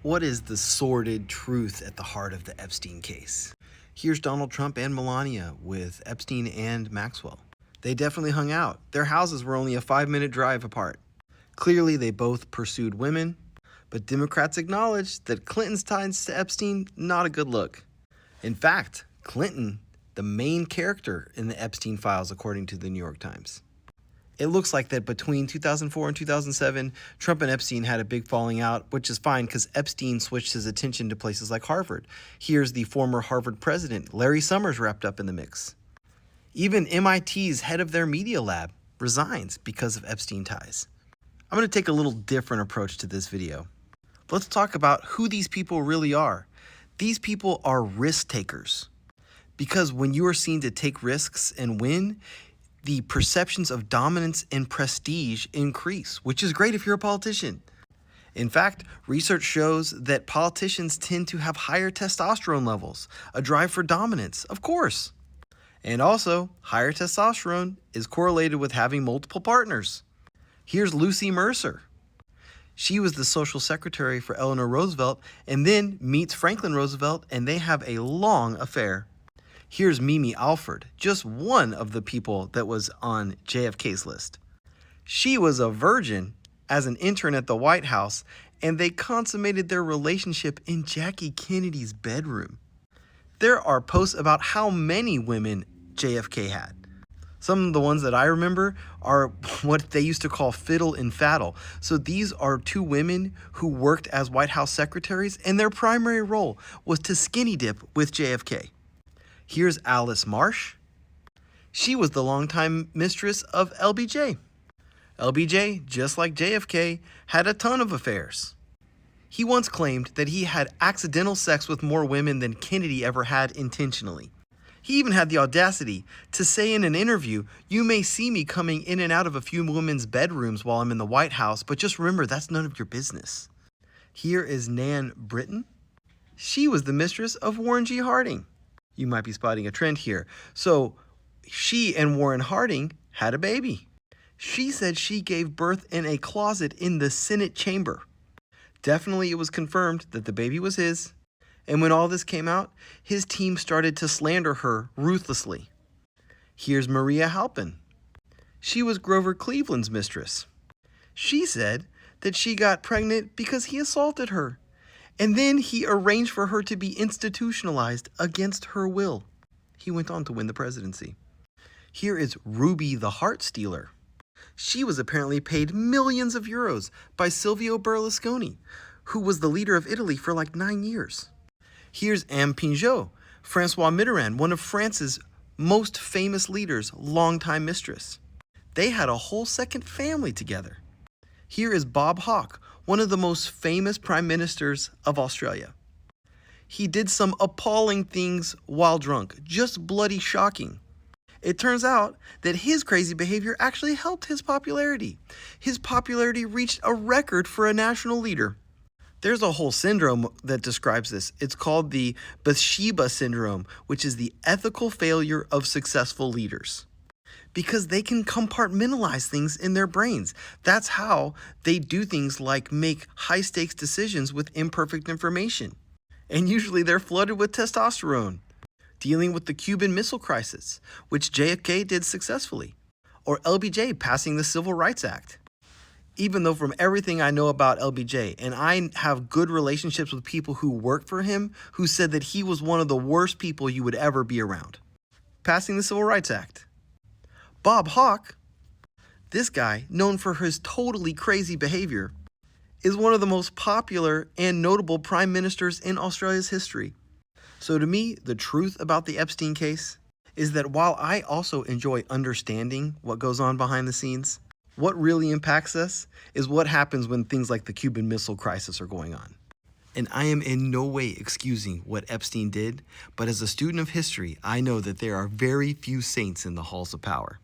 What is the sordid truth at the heart of the Epstein case? Here's Donald Trump and Melania with Epstein and Maxwell. They definitely hung out. Their houses were only a 5-minute drive apart. Clearly, they both pursued women, but Democrats acknowledged that Clinton's ties to Epstein, not a good look. In fact, Clinton, the main character in the Epstein files, according to the New York Times. It looks like that between 2004 and 2007, Trump and Epstein had a big falling out, which is fine because Epstein switched his attention to places like Harvard. Here's the former Harvard president, Larry Summers, wrapped up in the mix. Even MIT's head of their media lab resigns because of Epstein ties. I'm going to take a little different approach to this video. Let's talk about who these people really are. These people are risk takers. Because when you are seen to take risks and win, the perceptions of dominance and prestige increase, which is great if you're a politician. In fact, research shows that politicians tend to have higher testosterone levels, a drive for dominance, of course. And also, higher testosterone is correlated with having multiple partners. Here's Lucy Mercer. She was the social secretary for Eleanor Roosevelt and then meets Franklin Roosevelt, and they have a long affair. Here's Mimi Alford, just one of the people that was on JFK's list. She was a virgin as an intern at the White House, and they consummated their relationship in Jackie Kennedy's bedroom. There are posts about how many women JFK had. Some of the ones that I remember are what they used to call fiddle and faddle. So these are two women who worked as White House secretaries, and their primary role was to skinny dip with JFK. Here's Alice Marsh. She was the longtime mistress of LBJ. LBJ, just like JFK, had a ton of affairs. He once claimed that he had accidental sex with more women than Kennedy ever had intentionally. He even had the audacity to say in an interview, "You may see me coming in and out of a few women's bedrooms while I'm in the White House, but just remember, that's none of your business." Here is Nan Britton. She was the mistress of Warren G. Harding. You might be spotting a trend here. So she and Warren Harding had a baby. She said she gave birth in a closet in the Senate chamber. Definitely it was confirmed that the baby was his. And when all this came out, his team started to slander her ruthlessly. Here's Maria Halpin. She was Grover Cleveland's mistress. She said that she got pregnant because he assaulted her. And then he arranged for her to be institutionalized against her will. He went on to win the presidency. Here is Ruby the Heart Stealer. She was apparently paid millions of euros by Silvio Berlusconi, who was the leader of Italy for like 9 years. Here's Anne Pinjot, Francois Mitterrand, one of France's most famous leaders, longtime mistress. They had a whole second family together. Here is Bob Hawke, one of the most famous prime ministers of Australia. He did some appalling things while drunk, just bloody shocking. It turns out that his crazy behavior actually helped his popularity. His popularity reached a record for a national leader. There's a whole syndrome that describes this. It's called the Bathsheba syndrome, which is the ethical failure of successful leaders. Because they can compartmentalize things in their brains. That's how they do things like make high-stakes decisions with imperfect information. And usually they're flooded with testosterone. Dealing with the Cuban Missile Crisis, which JFK did successfully. Or LBJ passing the Civil Rights Act. Even though from everything I know about LBJ, and I have good relationships with people who worked for him, who said that he was one of the worst people you would ever be around. Passing the Civil Rights Act. Bob Hawke, this guy, known for his totally crazy behavior, is one of the most popular and notable prime ministers in Australia's history. So to me, the truth about the Epstein case is that while I also enjoy understanding what goes on behind the scenes, what really impacts us is what happens when things like the Cuban Missile Crisis are going on. And I am in no way excusing what Epstein did, but as a student of history, I know that there are very few saints in the halls of power.